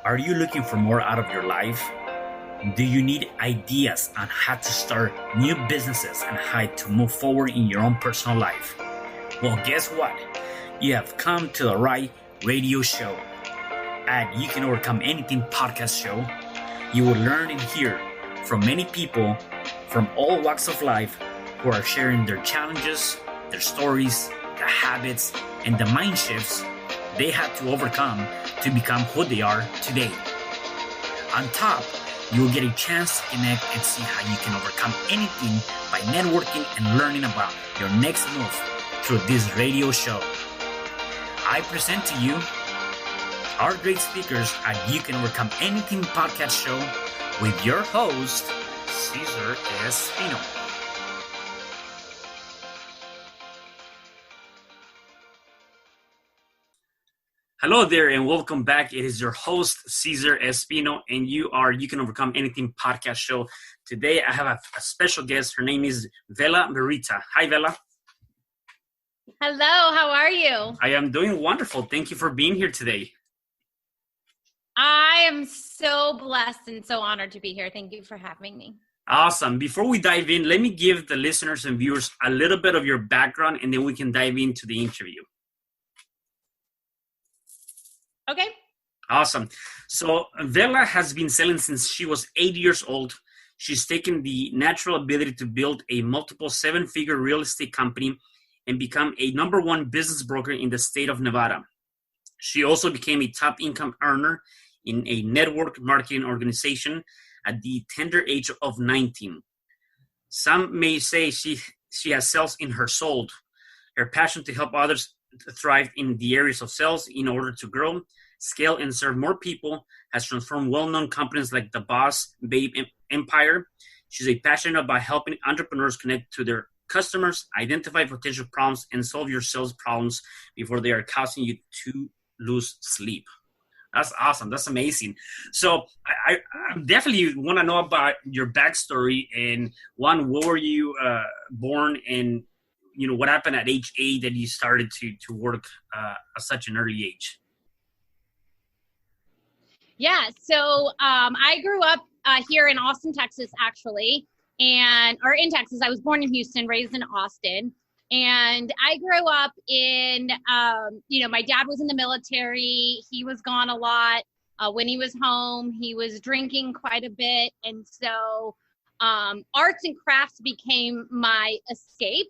Are you looking for more out of your life? Do you need ideas on how to start new businesses and how to move forward in your own personal life? Well, guess what? You have come to the right radio show. At You Can Overcome Anything podcast show, you will learn and hear from many people from all walks of life who are sharing their challenges, their stories, the habits, and the mind shifts they had to overcome to become who they are today. On top, you will get a chance to connect and see how you can overcome anything by networking and learning about your next move through this radio show. I present to you our great speakers at You Can Overcome Anything podcast show with your host, Cesar Espino. Hello there and welcome back. It is your host, Cesar Espino, and You Can Overcome Anything podcast show. Today I have a special guest. Her name is Bella Verita. Hi, Bella. Hello, how are you? I am doing wonderful. Thank you for being here today. I am so blessed and so honored to be here. Thank you for having me. Awesome. Before we dive in, let me give the listeners and viewers a little bit of your background, and then we can dive into the interview. Okay. Awesome. So Bella has been selling since she was 8 years old. She's taken the natural ability to build a multiple seven-figure real estate company and become a number one business broker in the state of Nevada. She also became a top income earner in a network marketing organization at the tender age of 19. Some may say she has sales in her soul. Her passion to help others thrive in the areas of sales in order to grow, scale, and serve more people has transformed well-known companies like the Boss Babe Empire. She's passionate about helping entrepreneurs connect to their customers, identify potential problems, and solve your sales problems before they are causing you to lose sleep. That's awesome. That's amazing. So I definitely want to know about your backstory. And one, where were you born, and what happened at age 8 that you started to work at such an early age? Yeah, so I grew up here in Austin, Texas, actually, or in Texas. I was born in Houston, raised in Austin, and I grew up in, my dad was in the military. He was gone a lot. When he was home, he was drinking quite a bit, and so arts and crafts became my escape.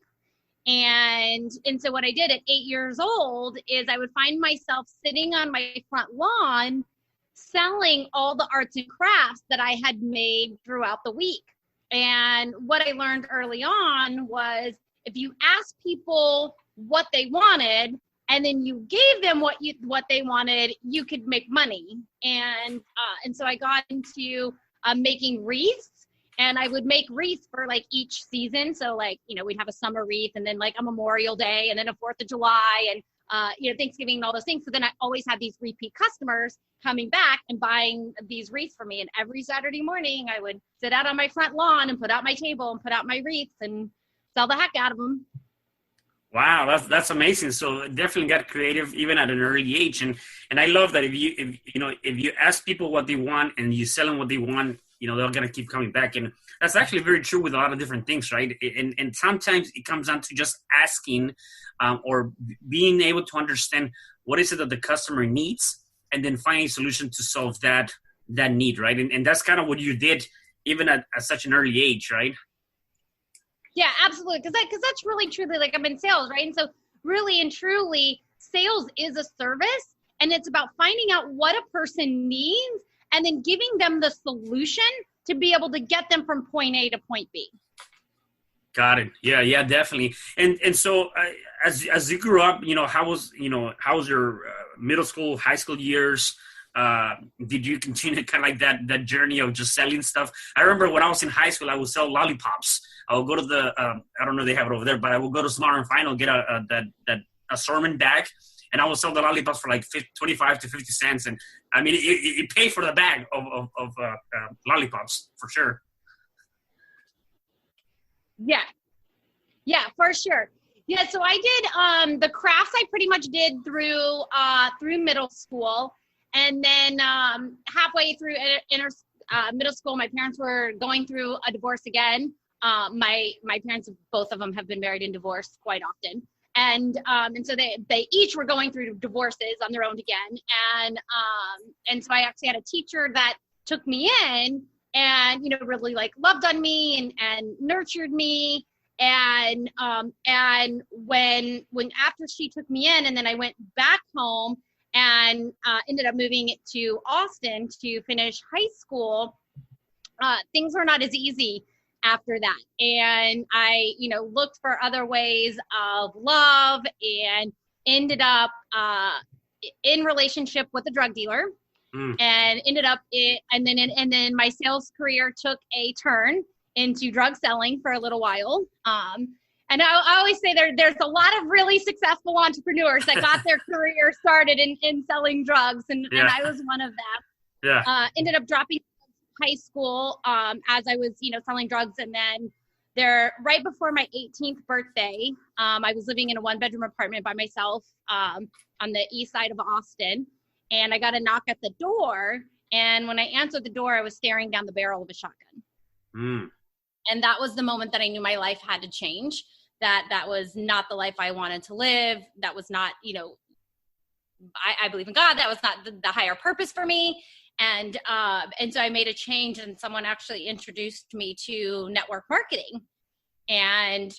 And so what I did at 8 years old is I would find myself sitting on my front lawn selling all the arts and crafts that I had made throughout the week. And what I learned early on was if you ask people what they wanted and then you gave them what they wanted, you could make money. And so I got into making wreaths. And I would make wreaths for like each season. So we'd have a summer wreath and then like a Memorial Day and then a 4th of July and, Thanksgiving and all those things. So then I always had these repeat customers coming back and buying these wreaths for me. And every Saturday morning I would sit out on my front lawn and put out my table and put out my wreaths and sell the heck out of them. Wow, that's amazing. So definitely got creative even at an early age. And I love that if you ask people what they want and you sell them what they want, they're going to keep coming back. And that's actually very true with a lot of different things, right? And sometimes it comes down to just asking or being able to understand what is it that the customer needs and then finding a solution to solve that need, right? And that's kind of what you did even at such an early age, right? Yeah, absolutely. Because that's really truly, like, I'm in sales, right? And so really and truly, sales is a service, and it's about finding out what a person needs and then giving them the solution to be able to get them from point A to point B. Got it. Yeah, definitely. And so as you grew up, how was your middle school, high school years? Did you continue kind of like that journey of just selling stuff? I remember when I was in high school, I would sell lollipops. I would go to the, I don't know if they have it over there, but I would go to Smart and Final, get that assortment bag, and I would sell the lollipops for like 25 to 50 cents. And I mean, it paid for the bag of lollipops for sure. Yeah, for sure. Yeah, so I did the crafts I pretty much did through middle school. And then halfway through middle school, my parents were going through a divorce again. My parents, both of them, have been married and divorced quite often. And so they each were going through divorces on their own again. And so I actually had a teacher that took me in and, you know, really like loved on me and nurtured me. And when after she took me in, and then I went back home and ended up moving to Austin to finish high school, things were not as easy after that. And I, you know, looked for other ways of love and ended up in relationship with a drug dealer, and ended up and then my sales career took a turn into drug selling for a little while. And I always say there's a lot of really successful entrepreneurs that got their career started in selling drugs, and I was one of them. Yeah. Ended up dropping high school as I was, you know, selling drugs, and then right before my 18th birthday, I was living in a 1-bedroom apartment by myself on the east side of Austin, and I got a knock at the door, and when I answered the door, I was staring down the barrel of a shotgun. And that was the moment that I knew my life had to change, that was not the life I wanted to live. That was not, you know, I believe in God. That was not the higher purpose for me. And so I made a change, and someone actually introduced me to network marketing. And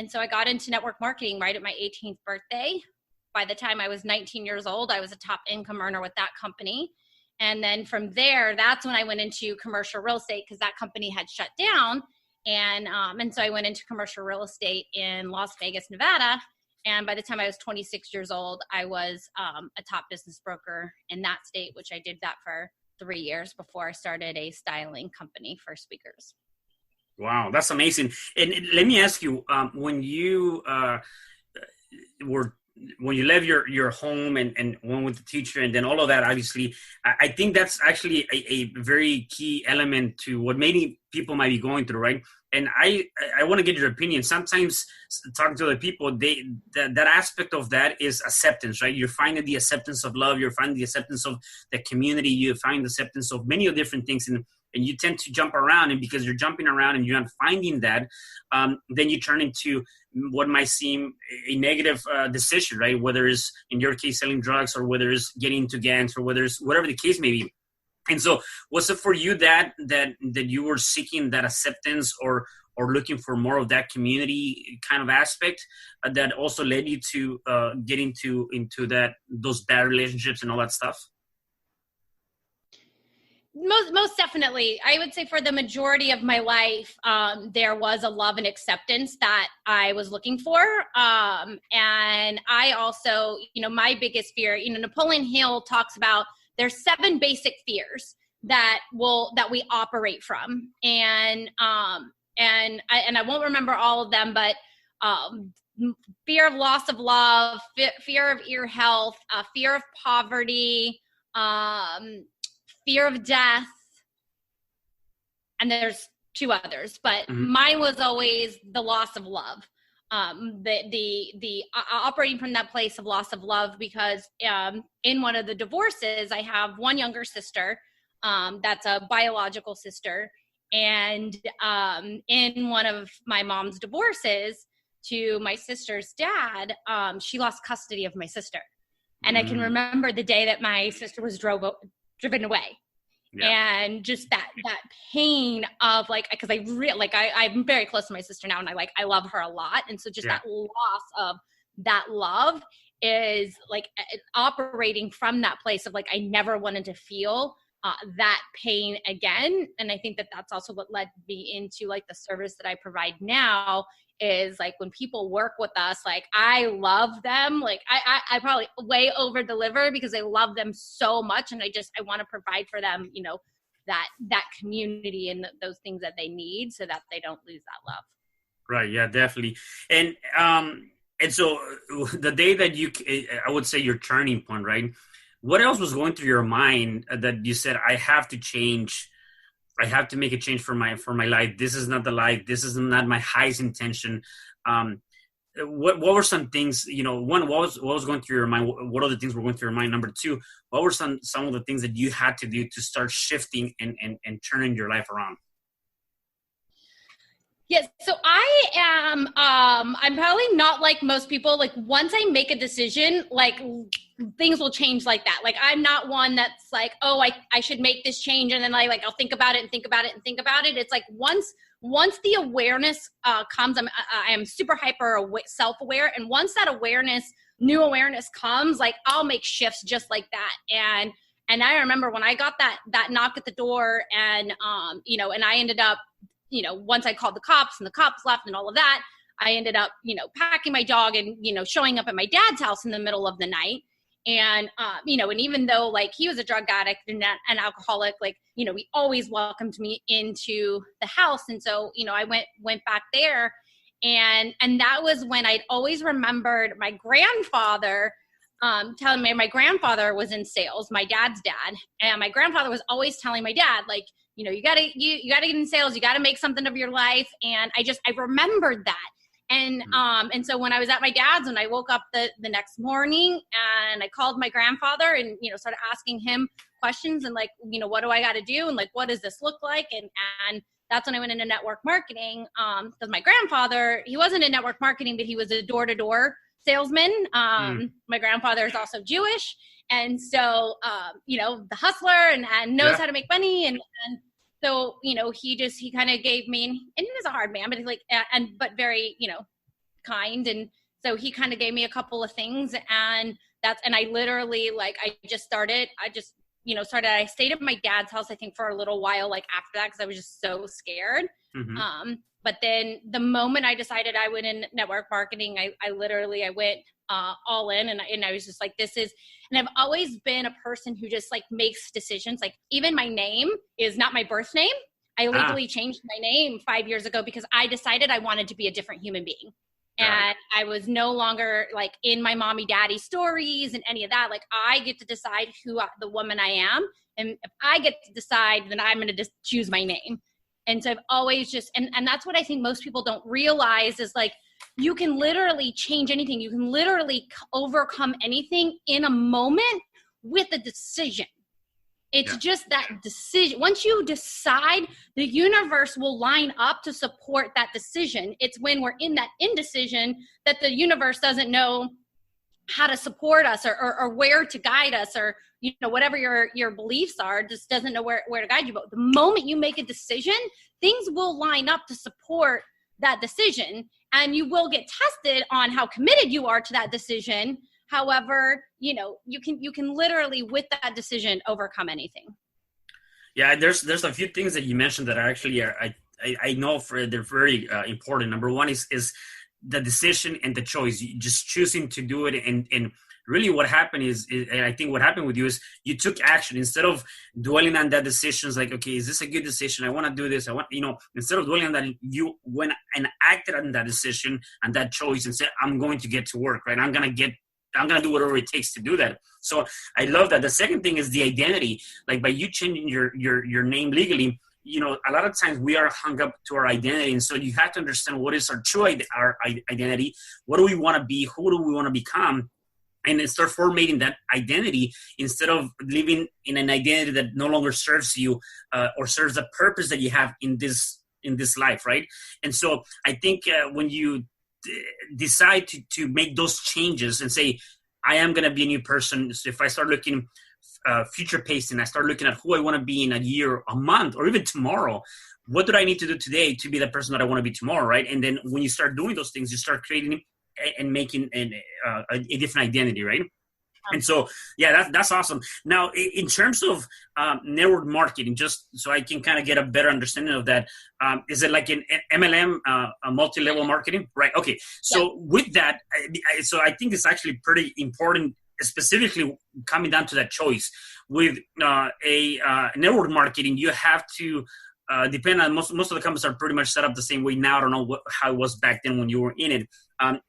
so I got into network marketing right at my 18th birthday. By the time I was 19 years old, I was a top income earner with that company. And then from there, that's when I went into commercial real estate, because that company had shut down. And so I went into commercial real estate in Las Vegas, Nevada. And by the time I was 26 years old, I was a top business broker in that state, which I did that for 3 years before I started a styling company for speakers. Wow, that's amazing. And let me ask you, when you when you left your home and went with the teacher and then all of that, obviously, I think that's actually a very key element to what many people might be going through, right? And I want to get your opinion. Sometimes talking to other people, that aspect of that is acceptance, right? You're finding the acceptance of love. You're finding the acceptance of the community. You find the acceptance of many of different things. And you tend to jump around, and because you're jumping around and you're not finding that, then you turn into what might seem a negative decision, right? Whether it's, in your case, selling drugs, or whether it's getting into gangs, or whether it's whatever the case may be. And so was it for you that you were seeking that acceptance or looking for more of that community kind of aspect that also led you to get into those bad relationships and all that stuff? Most definitely. I would say for the majority of my life, there was a love and acceptance that I was looking for. And I also, you know, my biggest fear, you know, Napoleon Hill talks about there's 7 basic fears that we operate from. And I won't remember all of them, but fear of loss of love, fear of ear health, fear of poverty, fear of death, and there's 2 others, but mine was always the loss of love. The operating from that place of loss of love, because in one of the divorces, I have one younger sister that's a biological sister, and in one of my mom's divorces to my sister's dad, she lost custody of my sister, and I can remember the day that my sister was driven away. Yeah. And just that pain of like, because I'm very close to my sister now, and I love her a lot, and so just that loss of that love is like operating from that place of like, I never wanted to feel that pain again. And I think that that's also what led me into like the service that I provide now, is like when people work with us, like I love them. Like I probably way over deliver because I love them so much. And I want to provide for them, you know, that community and those things that they need so that they don't lose that love. Right. Yeah, definitely. And so the day that I would say your turning point, right? What else was going through your mind that you said, I have to change? I have to make a change for my life. This is not the life. This is not my highest intention. what were some things, one, what was going through your mind? What other things were going through your mind? Number two, what were some of the things that you had to do to start shifting and turning your life around? Yes. So I am, I'm probably not like most people. Like once I make a decision, like things will change like that. Like I'm not one that's like, oh, I should make this change. And then like, I'll think about it and think about it and think about it. It's like once the awareness comes, I am super hyper self-aware. And once that new awareness comes, like I'll make shifts just like that. And I remember when I got that knock at the door and, and I ended up, once I called the cops and the cops left and all of that, I ended up, packing my dog and, showing up at my dad's house in the middle of the night. And, and even though like he was a drug addict and an alcoholic, like, he always welcomed me into the house. And so, I went back there and that was when I'd always remembered my grandfather telling me. My grandfather was in sales, my dad's dad. And my grandfather was always telling my dad, like, you gotta get in sales. You gotta make something of your life. And I remembered that. And so when I was at my dad's, when I woke up the next morning and I called my grandfather and, started asking him questions and like, what do I got to do? And like, what does this look like? And that's when I went into network marketing. Because my grandfather, he wasn't in network marketing, but he was a door-to-door salesman. My grandfather is also Jewish. And so, the hustler and knows how to make money. And so, he kind of gave me, and he was a hard man, but he's like, but very, kind. And so he kind of gave me a couple of things and I literally, like, I stayed at my dad's house, I think for a little while, like after that, cause I was just so scared. Mm-hmm. But then the moment I decided I went in network marketing, I went all in and I was just like, and I've always been a person who just like makes decisions. Like even my name is not my birth name. I legally changed my name 5 years ago because I decided I wanted to be a different human being. And I was no longer like in my mommy daddy stories and any of that. Like I get to decide the woman I am. And if I get to decide, then I'm going to just choose my name. And so I've always and that's what I think most people don't realize is like, you can literally change anything. You can literally overcome anything in a moment with a decision. It's just that decision. Once you decide, the universe will line up to support that decision. It's when we're in that indecision that the universe doesn't know how to support us or where to guide us or, whatever your beliefs are, just doesn't know where to guide you. But the moment you make a decision, things will line up to support that decision. And you will get tested on how committed you are to that decision. However, you can literally with that decision overcome anything. Yeah, there's a few things that you mentioned that are actually I know they're very important. Number one is the decision and the choice. You just choosing to do it and really what happened is I think what happened with you is you took action instead of dwelling on that decisions like, okay, is this a good decision? I want to do this. I want, instead of dwelling on that, you went and acted on that decision and that choice and said, I'm going to get to work, right? I'm going to do whatever it takes to do that. So I love that. The second thing is the identity. Like by you changing your name legally, a lot of times we are hung up to our identity. And so you have to understand what is our true our identity. What do we want to be? Who do we want to become? And then start formatting that identity instead of living in an identity that no longer serves you or serves the purpose that you have in this life, right? And so I think when you decide to make those changes and say, I am going to be a new person. So if I start looking future pacing, I start looking at who I want to be in a year, a month, or even tomorrow. What do I need to do today to be the person that I want to be tomorrow, right? And then when you start doing those things, you start creating and making a different identity, right? And so, yeah, that's awesome. Now, in terms of network marketing, just so I can kind of get a better understanding of that, is it like an MLM, multi-level marketing? Right. Okay. So with that, so I think it's actually pretty important, specifically coming down to that choice. With a network marketing, you have to depend on most of the companies are pretty much set up the same way now. I don't know how it was back then when you were in it.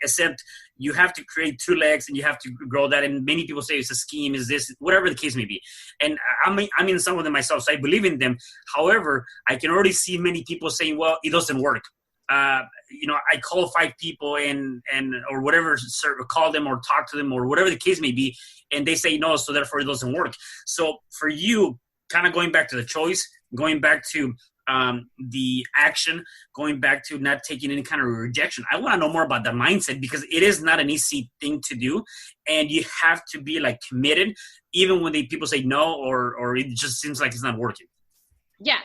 Except you have to create 2 legs and you have to grow that. And many people say it's a scheme, is this, whatever the case may be. And I'm in some of them myself, so I believe in them. However, I can already see many people saying, well, it doesn't work. I call 5 people and or whatever, call them or talk to them or whatever the case may be, and they say no, so therefore it doesn't work. So for you, kind of going back to the choice, going back to the action, going back to not taking any kind of rejection. I want to know more about that mindset, because it is not an easy thing to do, and you have to be like committed, even when people say no, or it just seems like it's not working. Yeah.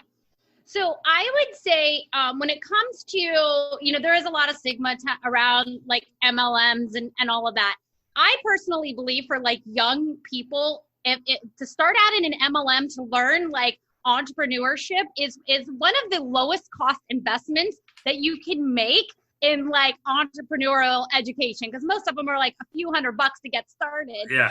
So I would say when it comes to, there is a lot of stigma around like MLMs and all of that. I personally believe for like young people, to start out in an MLM to learn like entrepreneurship is one of the lowest cost investments that you can make in like entrepreneurial education, because most of them are like a few $100 to get started. Yeah.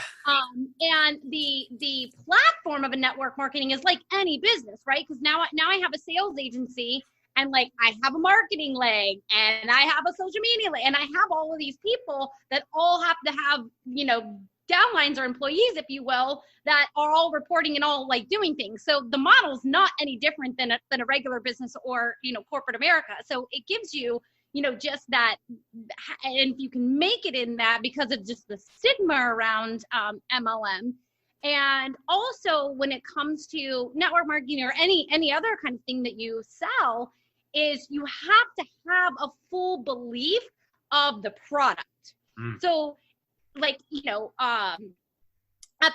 And the platform of a network marketing is like any business, right? Because now I have a sales agency, and like I have a marketing leg, and I have a social media leg, and I have all of these people that all have to have, downlines or employees, if you will, that are all reporting and all like doing things. So the model's not any different than a regular business or, corporate America. So it gives you, just that, and if you can make it in that because of just the stigma around MLM. And also when it comes to network marketing or any other kind of thing that you sell, is you have to have a full belief of the product. So like, at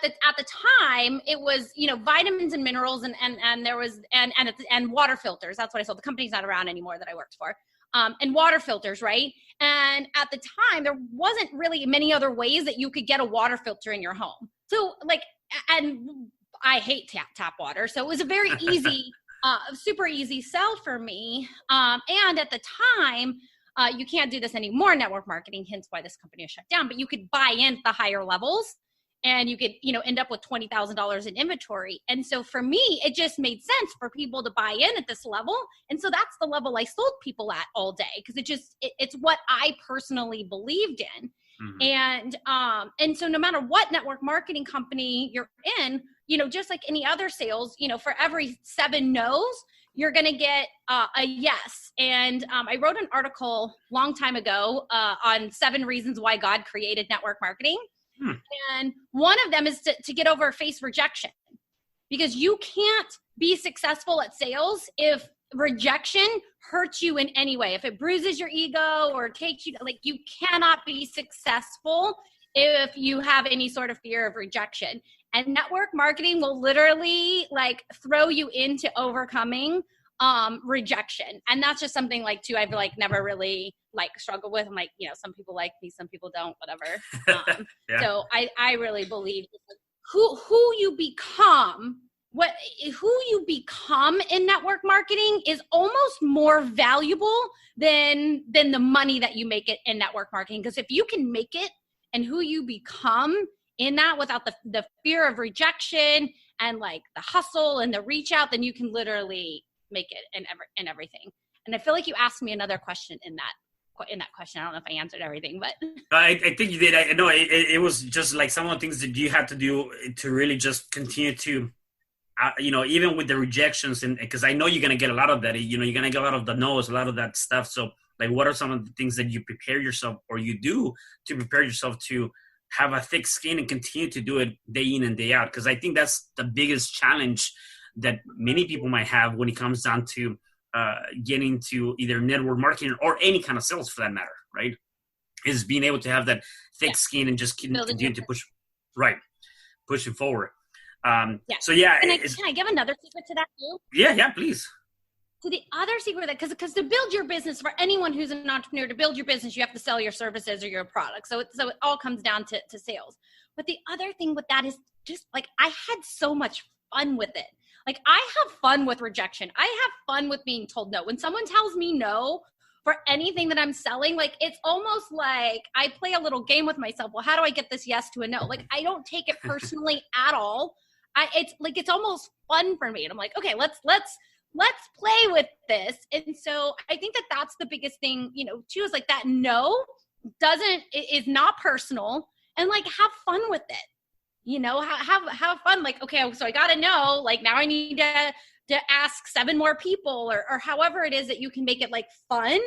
the time it was, vitamins and minerals and there was, and water filters. That's what I sold. The company's not around anymore that I worked for. And water filters, right? And at the time, there wasn't really many other ways that you could get a water filter in your home. So like, and I hate tap water. So it was a very easy, super easy sell for me. And at the time, you can't do this anymore, network marketing, hence why this company is shut down, but you could buy in the higher levels, and you could, end up with $20,000 in inventory. And so for me, it just made sense for people to buy in at this level. And so that's the level I sold people at all day, because it's what I personally believed in. And so no matter what network marketing company you're in, just like any other sales, for every 7 no's, you're going to get a yes. And I wrote an article long time ago on 7 reasons why God created network marketing. And one of them is to get over face rejection, because you can't be successful at sales if rejection hurts you in any way. If it bruises your ego or takes you, like, you cannot be successful if you have any sort of fear of rejection. And network marketing will literally like throw you into overcoming rejection. And that's just something like too, I've like never really like struggled with. I'm like, some people like me, some people don't, whatever. Yeah. So I really believe who you become, who you become in network marketing is almost more valuable than the money that you make it in network marketing. Because if you can make it and who you become in that without the fear of rejection and like the hustle and the reach out, then you can literally make it in everything. And I feel like you asked me another question in that question. I don't know if I answered everything, but I think you did. I know it was just like some of the things that you had to do to really just continue to, even with the rejections, and because I know you're going to get a lot of that, you're going to get a lot of the no's, a lot of that stuff. So like, what are some of the things that you prepare yourself or you do to prepare yourself to have a thick skin and continue to do it day in and day out? Because I think that's the biggest challenge that many people might have when it comes down to getting to either network marketing or any kind of sales for that matter, right? Is being able to have that thick skin and just continue to push it forward. So yeah. Can I give another secret to that too? Yeah, please. So the other secret that, because to build your business, for anyone who's an entrepreneur, to build your business, you have to sell your services or your products. So it all comes down to sales. But the other thing with that is just like, I had so much fun with it. Like, I have fun with rejection. I have fun with being told no. When someone tells me no for anything that I'm selling, like, it's almost like I play a little game with myself. Well, how do I get this yes to a no? Like, I don't take it personally at all. It's almost fun for me. And I'm like, okay, let's play with this. And so I think that that's the biggest thing, too, is like that no is not personal, and like, have fun with it. Have fun. Like, okay, so I got to know, like, now I need to ask 7 more people, or however it is that you can make it like fun.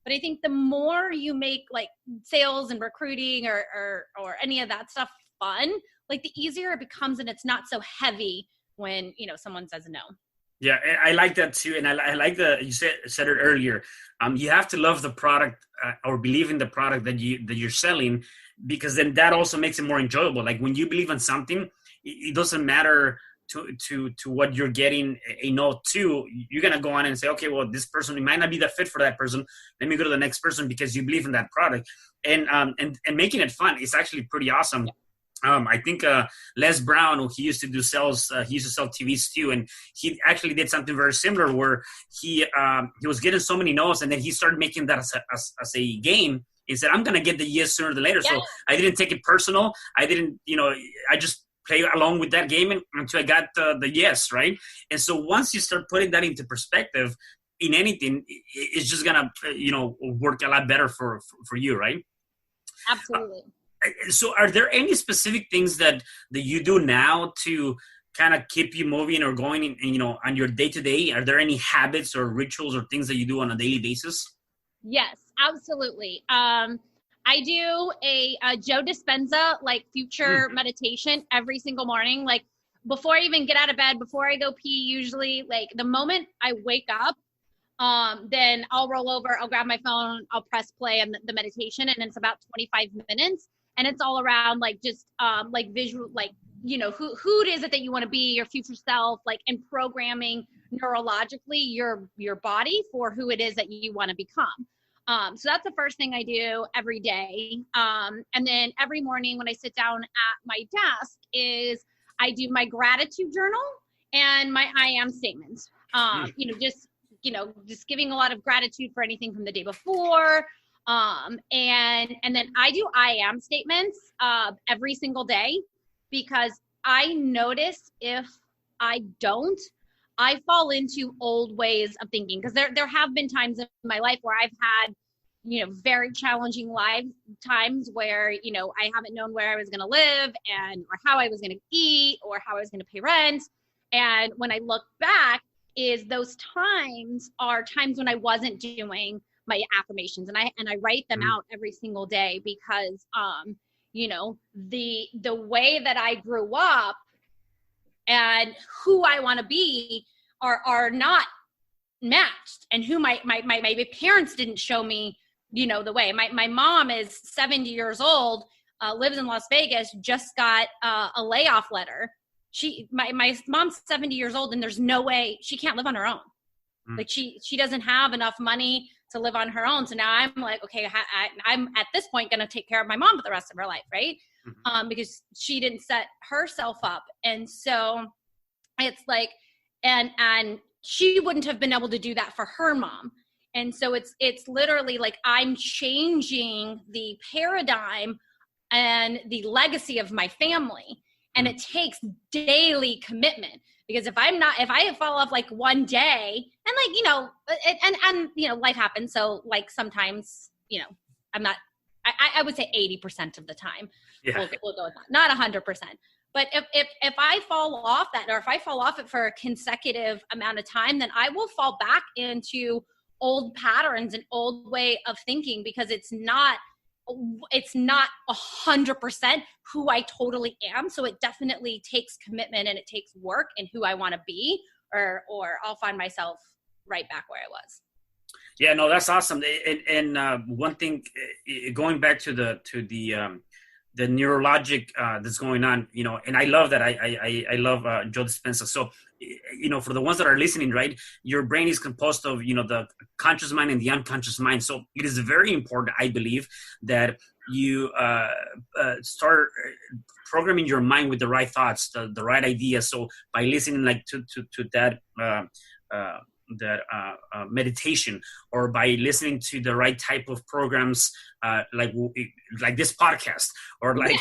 But I think the more you make like sales and recruiting or any of that stuff fun, like the easier it becomes, and it's not so heavy when, you know, someone says no. Yeah, I like that too. And I like you said it earlier. You have to love the product or believe in the product that you're selling, because then that also makes it more enjoyable. Like when you believe in something, it doesn't matter to what you're getting a no to. You're gonna go on and say, okay, well, this person, it might not be the fit for that person. Let me go to the next person, because you believe in that product. And making it fun is actually pretty awesome. I think Les Brown, he used to do sales, he used to sell TVs too, and he actually did something very similar where he was getting so many no's, and then he started making that as a game. He said, I'm going to get the yes sooner than later. Yeah. So I didn't take it personal. I didn't, I just play along with that game until I got the yes, right? And so once you start putting that into perspective in anything, it's just going to, work a lot better for you, right? Absolutely. So are there any specific things that you do now to kind of keep you moving or going on your day-to-day? Are there any habits or rituals or things that you do on a daily basis? Yes, absolutely. I do a Joe Dispenza, like future meditation every single morning. Like before I even get out of bed, before I go pee, usually like the moment I wake up, then I'll roll over, I'll grab my phone, I'll press play on the meditation, and it's about 25 minutes. And it's all around like just like visual, like, who it is that you want to be, your future self, like, and programming neurologically your body for who it is that you want to become. So that's the first thing I do every day. And then every morning when I sit down at my desk is I do my gratitude journal and my I am statements. Just giving a lot of gratitude for anything from the day before. And then I do I am statements every single day, because I notice if I don't, I fall into old ways of thinking. Because there have been times in my life where I've had, very challenging times where, I haven't known where I was going to live or how I was going to eat or how I was going to pay rent. And when I look back, those times are times when I wasn't doing my affirmations, and I write them out every single day, because the way that I grew up and who I want to be are not matched, and who my parents didn't show me the way. My mom is 70 years old, lives in Las Vegas, just got a layoff letter. My mom's 70 years old, and there's no way she can't live on her own. Like she doesn't have enough money to live on her own. So now I'm like, okay, I'm at this point going to take care of my mom for the rest of her life. Right. Because she didn't set herself up. And so it's like, and she wouldn't have been able to do that for her mom. And so it's literally like, I'm changing the paradigm and the legacy of my family. And it takes daily commitment, because if I fall off like one day, and and life happens. So like sometimes, I'm not, I would say 80% of the time, we'll go with that, not 100%. But if I fall off that, or if I fall off it for a consecutive amount of time, then I will fall back into old patterns and old way of thinking, because it's not 100% who I totally am. So it definitely takes commitment, and it takes work in who I want to be, or I'll find myself right back where I was. Yeah, no, that's awesome. And one thing, going back to the neurologic that's going on, and I love that. I love Joe Dispenza. So, for the ones that are listening, right, your brain is composed of, the conscious mind and the unconscious mind. So it is very important, I believe, that you start programming your mind with the right thoughts, the right ideas. So by listening like to that meditation, or by listening to the right type of programs, like this podcast, or like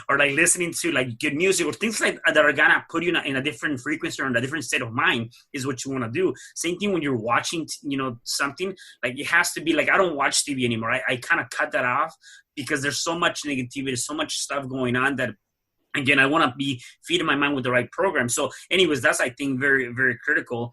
or like listening to like good music, or things like that are gonna put you in a different frequency or in a different state of mind, is what you want to do. Same thing when you're watching something, like it has to be like, I don't watch TV anymore. I kind of cut that off, because there's so much negativity, so much stuff going on that again, I want to be feeding my mind with the right program. So anyways, that's, I think, very, very critical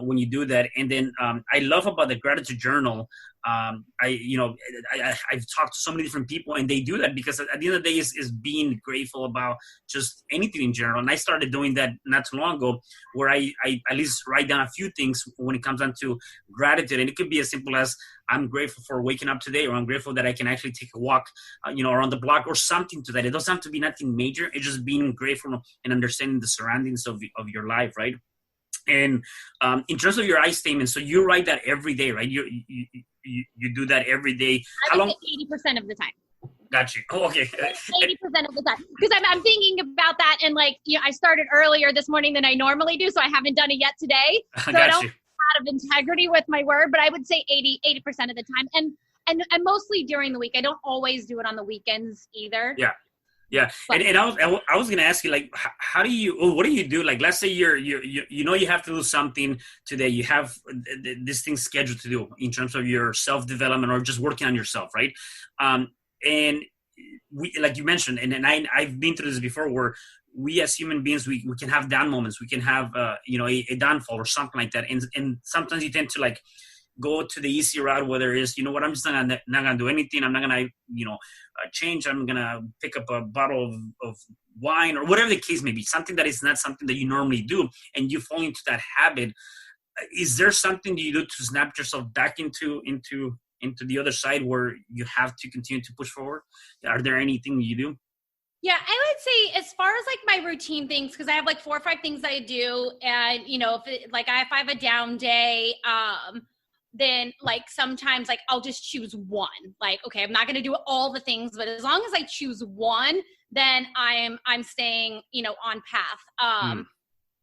when you do that. And then I love about the gratitude journal. I've talked to so many different people, and they do that because at the end of the day is being grateful about just anything in general. And I started doing that not too long ago, where I at least write down a few things when it comes down to gratitude. And it could be as simple as, I'm grateful for waking up today, or I'm grateful that I can actually take a walk, around the block, or something to that. It doesn't have to be nothing major. It's just being grateful and understanding the surroundings of your life, right? And in terms of your I statement, so you write that every day, right? You do that every day. How long? 80% of the time. Got you. Oh, okay. 80% of the time, because I'm thinking about that, and I started earlier this morning than I normally do, so I haven't done it yet today. So I don't have of integrity with my word, but I would say 80% of the time, and mostly during the week. I don't always do it on the weekends either. Yeah. But, and I was gonna ask you, like, how do you, what do you do? Like, let's say you have to do something today. You have this thing scheduled to do in terms of your self-development or just working on yourself, right? And we, like you mentioned, and I've been through this before, where we as human beings, we can have down moments. We can have, a downfall or something like that. And sometimes you tend to, like, go to the easy route, whether it's, I'm just not gonna do anything. I'm not gonna, change. I'm gonna pick up a bottle of wine, or whatever the case may be, something that is not something that you normally do, and you fall into that habit. Is there something that you do to snap yourself back into the other side, where you have to continue to push forward? Are there anything you do? Yeah, I would say, as far as like my routine things, because I have like 4 or 5 things I do, and if I have a down day, then like sometimes like I'll just choose one. Like, okay, I'm not going to do all the things, but as long as I choose one, then I'm staying on path.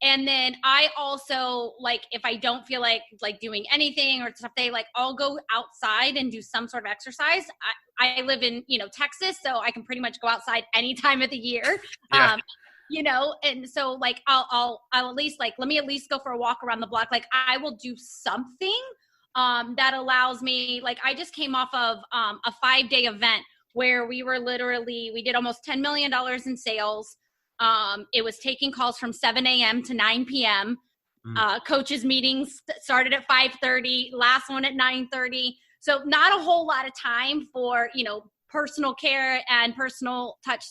And then I also, like, if I don't feel like doing anything or stuff, I'll go outside and do some sort of exercise. I live in, Texas, so I can pretty much go outside any time of the year. Yeah. And so like, I'll at least let me at least go for a walk around the block. Like, I will do something that allows me, like, I just came off of a 5-day event where we did almost $10 million in sales. It was taking calls from 7 a.m. to 9 p.m. Coaches meetings started at 5:30, last one at 9:30. So not a whole lot of time for, personal care and personal touch.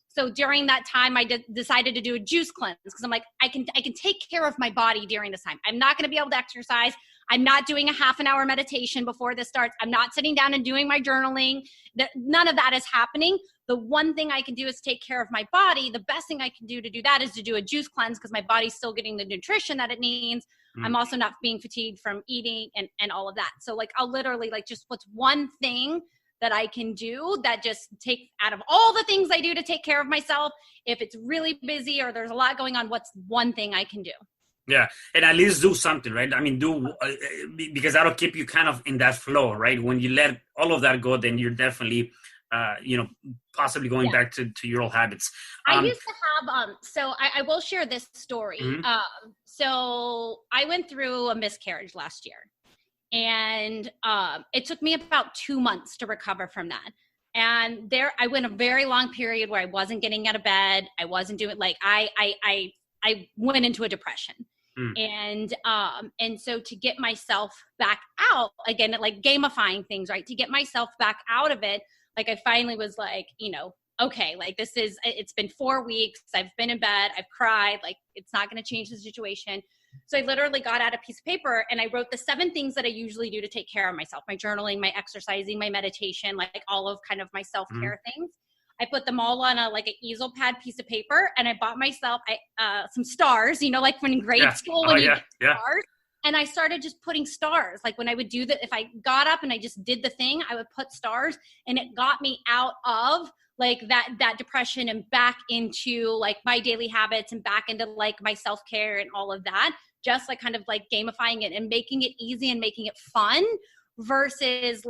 So during that time, I decided to do a juice cleanse, because I'm like, I can take care of my body during this time. I'm not going to be able to exercise. I'm not doing a half an hour meditation before this starts. I'm not sitting down and doing my journaling. None of that is happening. The one thing I can do is take care of my body. The best thing I can do to do that is to do a juice cleanse, because my body's still getting the nutrition that it needs. I'm also not being fatigued from eating and all of that. So like, I'll literally just what's one thing that I can do that just take out of all the things I do to take care of myself. If it's really busy or there's a lot going on, what's one thing I can do? Yeah, and at least do something, right? I mean, because that'll keep you kind of in that flow, right? When you let all of that go, then you're definitely, possibly going back to your old habits. I used to have, so I will share this story. So I went through a miscarriage last year, and it took me about 2 months to recover from that. And I went a very long period where I wasn't getting out of bed. I wasn't doing, I went into a depression. And so to get myself back out again, like gamifying things, right? To get myself back out of it, like I finally was like, okay, like it's been 4 weeks. I've been in bed. I've cried. Like, it's not going to change the situation. So I literally got out a piece of paper and I wrote the 7 things that I usually do to take care of myself: my journaling, my exercising, my meditation, like all of kind of my self-care things. I put them all on an easel pad piece of paper, and I bought myself some stars, like when in grade school when you get stars. And I started just putting stars. Like when I would do that, if I got up and I just did the thing, I would put stars, and it got me out of like that depression and back into like my daily habits and back into like my self-care and all of that. Just like kind of like gamifying it and making it easy and making it fun versus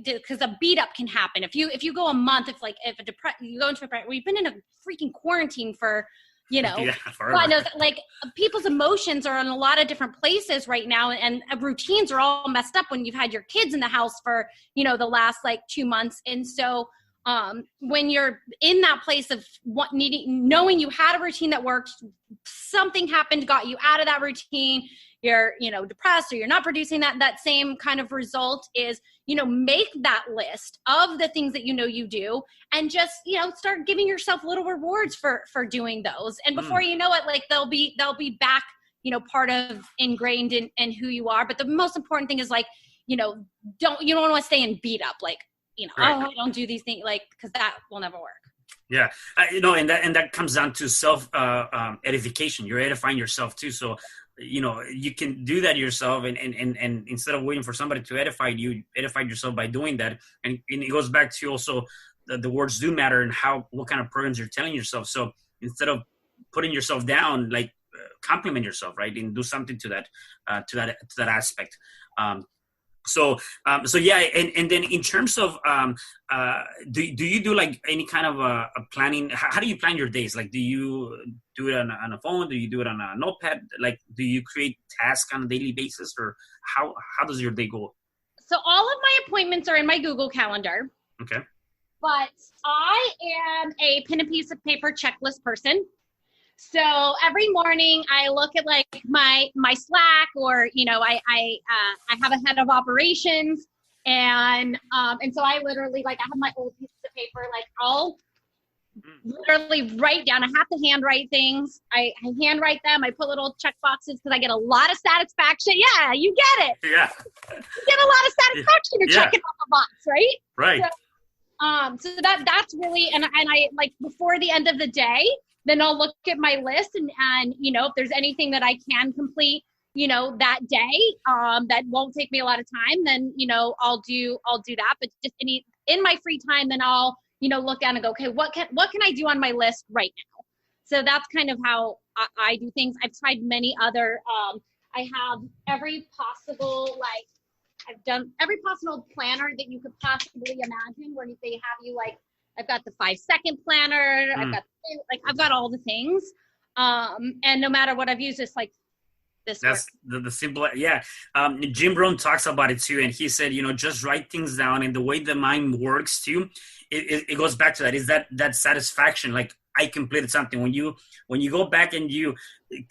because a beat up can happen if you go a month, you go into we've been in a freaking quarantine for God knows, like people's emotions are in a lot of different places right now, and routines are all messed up when you've had your kids in the house for the last 2 months. And so when you're in that place of knowing you had a routine that worked, something happened, got you out of that routine, you're, depressed, or you're not producing that same kind of result, is, make that list of the things that you do, and just, start giving yourself little rewards for doing those. And before you know it, like they'll be back, part of ingrained in who you are. But the most important thing is, like, you don't want to stay and beat up, like, Right. I don't do these things, like, because that will never work. Yeah. And that comes down to self edification. You're edifying yourself too. So, you can do that yourself, and instead of waiting for somebody to edify you, edify yourself by doing that. And it goes back to also the words do matter, and what kind of programs you're telling yourself. So instead of putting yourself down, like, compliment yourself, right? And do something to that aspect. So yeah, and then in terms of do you do like any kind of a planning? How do you plan your days? Like, do you do it on a phone? Do you do it on a notepad? Like, do you create tasks on a daily basis, or how does your day go? So all of my appointments are in my Google Calendar. Okay. But I am a pen and piece of paper checklist person. So every morning I look at, like, my Slack, or, I have a head of operations, and so I literally, like, I have my old pieces of paper, like, I'll literally write down. I have to handwrite things. I handwrite them. I put little check boxes because I get a lot of satisfaction. Yeah, you get it. Yeah. You get a lot of satisfaction. You're checking off a box, right? Right. So that's really, and I, like, before the end of the day, then I'll look at my list, and if there's anything that I can complete, that day, that won't take me a lot of time, then, I'll do that. But just in my free time, then I'll, look down and go, okay, what can I do on my list right now? So that's kind of how I do things. I've tried many other, I have every possible, like, I've done every possible planner that you could possibly imagine, where they have you, like, I've got the 5-second planner. I've got all the things. And no matter what I've used, it's like this. That's the simple. Yeah. Jim Rohn talks about it too. And he said, just write things down, and the way the mind works too, it goes back to that, is that satisfaction. Like, I completed something. When you go back and you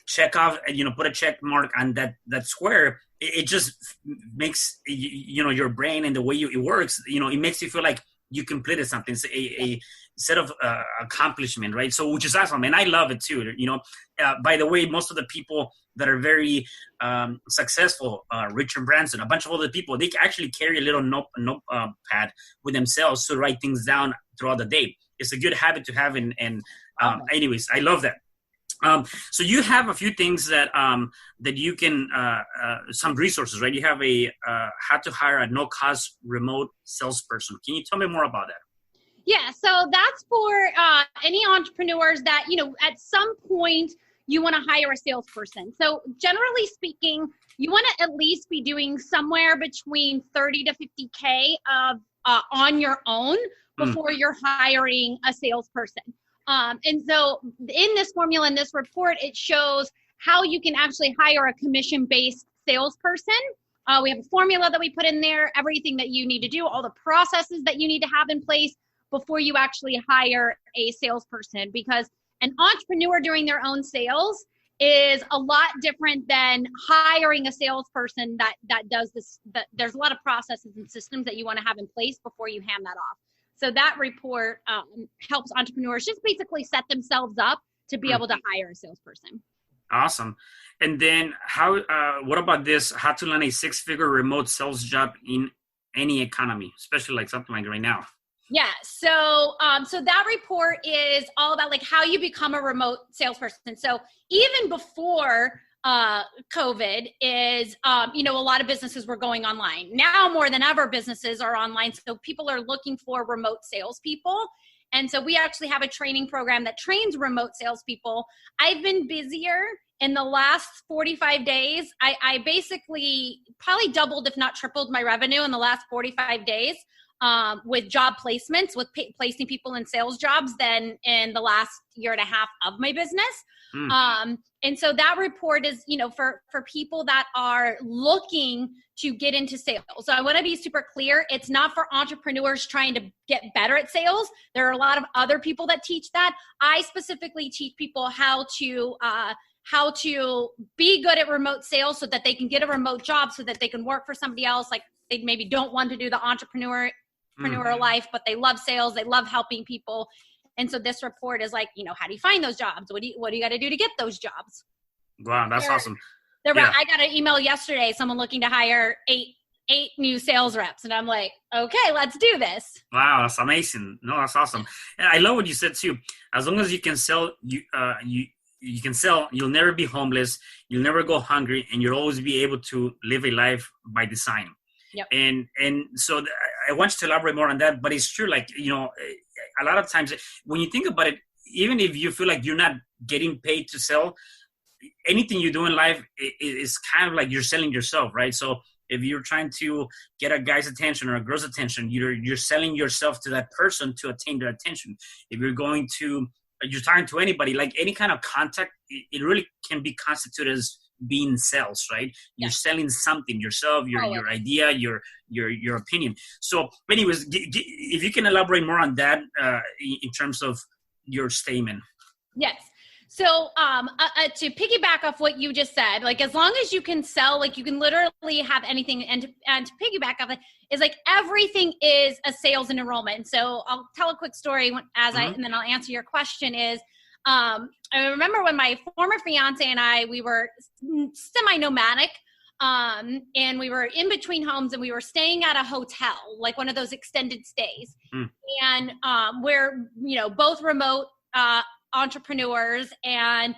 check off, and, put a check mark on that square, it just makes, your brain and the way it works, it makes you feel like you completed something. It's a set of accomplishment, right? So, which is awesome, and I love it too. By the way, most of the people that are very successful, Richard Branson, a bunch of other people, they actually carry a little notepad with themselves to write things down throughout the day. It's a good habit to have, and anyways, I love that. So you have a few things that you can, some resources, right? You have a how to hire a no-cost remote salesperson. Can you tell me more about that? Yeah, so that's for any entrepreneurs that, at some point you want to hire a salesperson. So generally speaking, you want to at least be doing somewhere between 30 to 50K of on your own before you're hiring a salesperson. And so in this formula, in this report, it shows how you can actually hire a commission-based salesperson. We have a formula that we put in there, everything that you need to do, all the processes that you need to have in place before you actually hire a salesperson, because an entrepreneur doing their own sales is a lot different than hiring a salesperson that does this. There's a lot of processes and systems that you want to have in place before you hand that off. So that report helps entrepreneurs just basically set themselves up to be able to hire a salesperson. Awesome. And then what about this? How to land a 6-figure remote sales job in any economy, especially like something like right now? Yeah. So that report is all about, like, how you become a remote salesperson. So even before COVID is, a lot of businesses were going online. Now more than ever, businesses are online. So people are looking for remote salespeople. And so we actually have a training program that trains remote salespeople. I've been busier in the last 45 days. I basically probably doubled, if not tripled, my revenue in the last 45 days. with job placements, with placing people in sales jobs than in the last year and a half of my business. And so that report is, for people that are looking to get into sales. So I want to be super clear. It's not for entrepreneurs trying to get better at sales. There are a lot of other people that teach that. I specifically teach people how to be good at remote sales so that they can get a remote job, so that they can work for somebody else. Like, they maybe don't want to do the entrepreneurial life, but they love sales. They love helping people. And so this report is like, how do you find those jobs? What do you got to do to get those jobs? Wow, that's awesome. I got an email yesterday, someone looking to hire eight new sales reps. And I'm like, okay, let's do this. Wow, that's amazing. No, that's awesome. And I love what you said too. As long as you can sell, you can sell, you'll never be homeless, you'll never go hungry, and you'll always be able to live a life by design. Yep. And so I want you to elaborate more on that, but it's true. Like, a lot of times when you think about it, even if you feel like you're not getting paid to sell, anything you do in life is kind of like you're selling yourself, right? So if you're trying to get a guy's attention or a girl's attention, you're selling yourself to that person to attain their attention. If you're talking to anybody, like any kind of contact, it really can be constituted as being sales, right? Yeah. You're selling something, yourself, your idea, your opinion. So anyways, if you can elaborate more on that in terms of your statement. Yes. So to piggyback off what you just said, like, as long as you can sell, like, you can literally have anything, and to piggyback off it is like everything is a sales and enrollment. So I'll tell a quick story and then I'll answer your question is, I remember when my former fiance and we were semi-nomadic, and we were in between homes, and we were staying at a hotel, like one of those extended stays. And we're, both remote entrepreneurs. And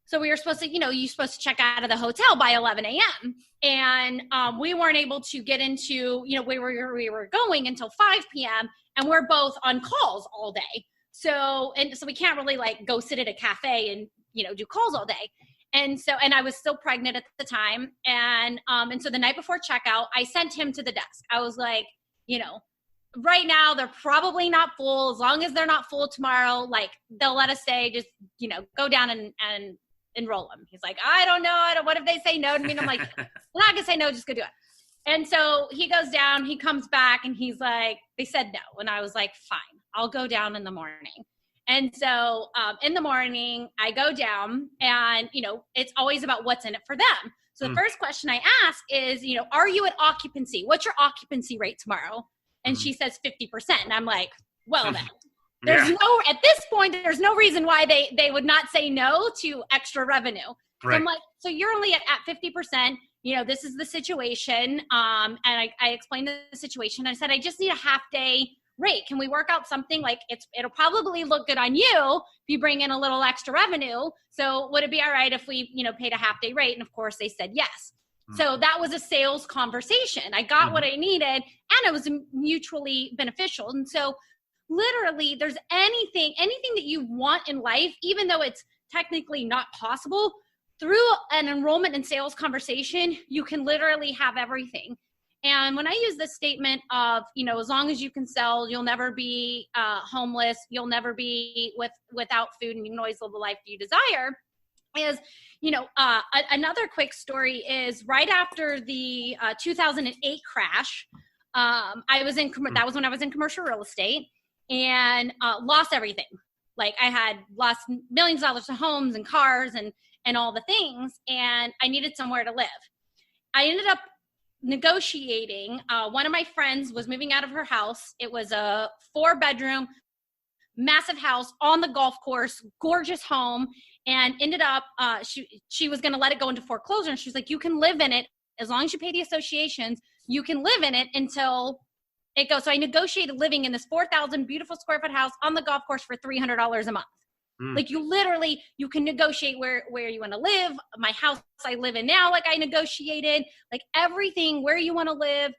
so we were supposed to, you're supposed to check out of the hotel by 11 a.m. And we weren't able to get into, where we were going until 5 p.m. And we're both on calls all day. So we can't really like go sit at a cafe and, do calls all day. And I was still pregnant at the time. And so the night before checkout, I sent him to the desk. I was like, right now they're probably not full. As long as they're not full tomorrow, like, they'll let us stay, just, go down and enroll them. He's like, I don't know. What if they say no to me? And I'm like, we're not gonna say no, just go do it. And so he goes down, he comes back, and he's like, they said no. And I was like, fine, I'll go down in the morning. And so in the morning, I go down, and, it's always about what's in it for them. So the first question I ask is, are you at occupancy? What's your occupancy rate tomorrow? And she says 50%. And I'm like, well, then at this point, there's no reason why they would not say no to extra revenue. Right. So I'm like, so you're only at 50%. This is the situation. And I explained the situation. I said, I just need a half day rate. Can we work out something like it'll probably look good on you if you bring in a little extra revenue. So would it be all right if we, paid a half day rate? And of course they said yes. So that was a sales conversation. I got what I needed, and it was mutually beneficial. And so literally there's anything that you want in life, even though it's technically not possible, through an enrollment and sales conversation, you can literally have everything. And when I use this statement of, as long as you can sell, you'll never be homeless, you'll never be without food, and you can always live the life you desire, is, another quick story is right after the 2008 crash, that was when I was in commercial real estate, and lost everything. Like, I had lost millions of dollars of homes and cars and all the things, and I needed somewhere to live. I ended up negotiating. One of my friends was moving out of her house. It was a 4-bedroom, massive house on the golf course, gorgeous home, and ended up, she was going to let it go into foreclosure. And she's like, you can live in it as long as you pay the associations. You can live in it until it goes. So I negotiated living in this 4,000 beautiful square foot house on the golf course for $300 a month. Like, you can negotiate where you want to live. My house I live in now, like, I negotiated, like, everything where you want to live.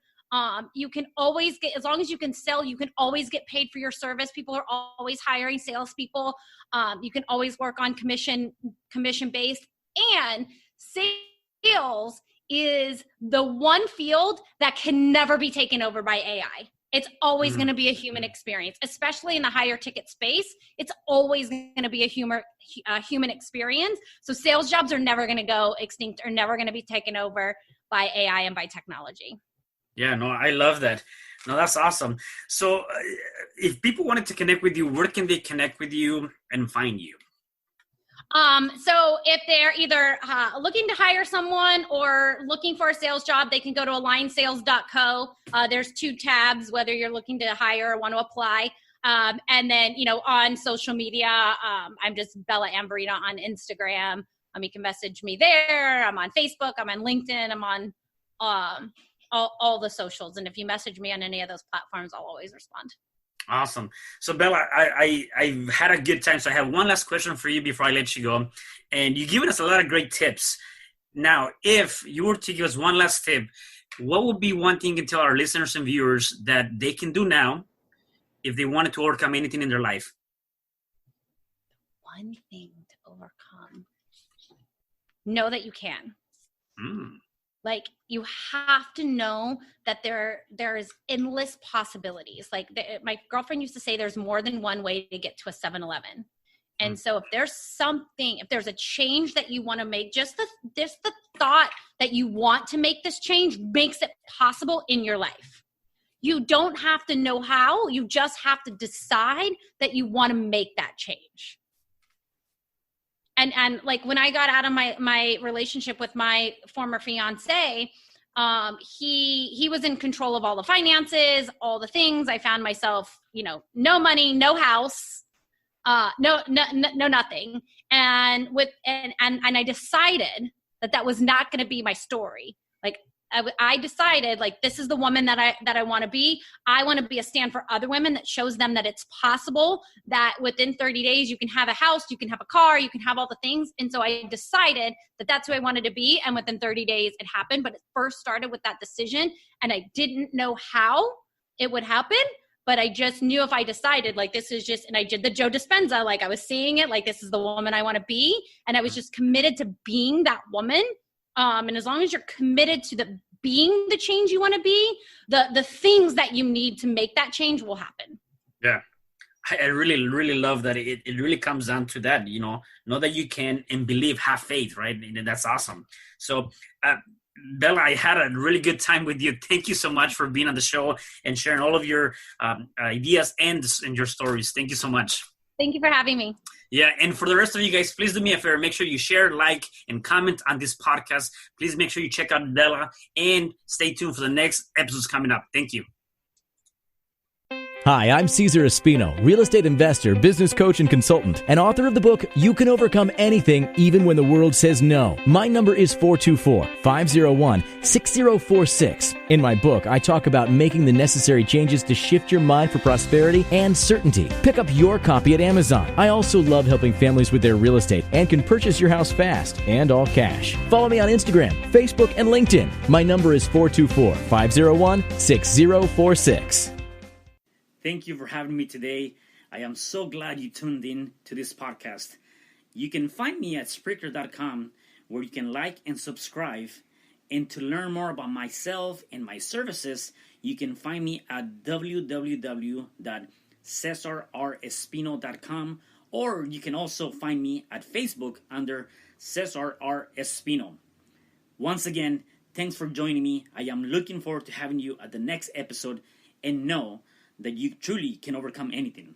You can always get, as long as you can sell, you can always get paid for your service. People are always hiring salespeople. You can always work on commission based, and sales is the one field that can never be taken over by AI. It's always going to be a human experience, especially in the higher ticket space. It's always going to be a human experience. So sales jobs are never going to go extinct or never going to be taken over by AI and by technology. Yeah, no, I love that. No, that's awesome. So if people wanted to connect with you, where can they connect with you and find you? So if they're either looking to hire someone or looking for a sales job, they can go to alignsales.co. There's 2 tabs, whether you're looking to hire or want to apply. And then, on social media, I'm just Bella Verita on Instagram. You can message me there. I'm on Facebook. I'm on LinkedIn. I'm on all the socials. And if you message me on any of those platforms, I'll always respond. Awesome. So Bella, I've had a good time. So I have one last question for you before I let you go. And you've given us a lot of great tips. Now, if you were to give us one last tip, what would be one thing you can tell our listeners and viewers that they can do now if they wanted to overcome anything in their life? One thing to overcome. Know that you can. Like, you have to know that there's endless possibilities. Like my girlfriend used to say, there's more than one way to get to a 7-Eleven. And so if there's a change that you want to make, just the thought that you want to make this change makes it possible in your life. You don't have to know how, you just have to decide that you want to make that change. And like when I got out of my relationship with my former fiance, he was in control of all the finances, all the things. I found myself, no money, no house, no nothing. And I decided that was not going to be my story. Like I decided, like, this is the woman that I want to be. I want to be a stand for other women that shows them that it's possible, that within 30 days you can have a house, you can have a car, you can have all the things. And so I decided that that's who I wanted to be. And within 30 days it happened, but it first started with that decision. And I didn't know how it would happen, but I just knew if I decided, like, this is just, and I did the Joe Dispenza, like I was seeing it, like, this is the woman I want to be. And I was just committed to being that woman. And as long as you're committed to being the change you want to be, the things that you need to make that change will happen. Yeah. I really, really love that. It really comes down to that, know that you can and believe, have faith, right? And that's awesome. So, Bella, I had a really good time with you. Thank you so much for being on the show and sharing all of your ideas and your stories. Thank you so much. Thank you for having me. Yeah, and for the rest of you guys, please do me a favor. Make sure you share, like, and comment on this podcast. Please make sure you check out Bella and stay tuned for the next episodes coming up. Thank you. Hi, I'm Cesar Espino, real estate investor, business coach, and consultant, and author of the book, You Can Overcome Anything, Even When the World Says No. My number is 424-501-6046. In my book, I talk about making the necessary changes to shift your mind for prosperity and certainty. Pick up your copy at Amazon. I also love helping families with their real estate and can purchase your house fast and all cash. Follow me on Instagram, Facebook, and LinkedIn. My number is 424-501-6046. Thank you for having me today. I am so glad you tuned in to this podcast. You can find me at Spreaker.com, where you can like and subscribe. And to learn more about myself and my services, you can find me at www.cesarrespino.com, or you can also find me at Facebook under Cesar R. Espino. Once again, thanks for joining me. I am looking forward to having you at the next episode, and know that you truly can overcome anything.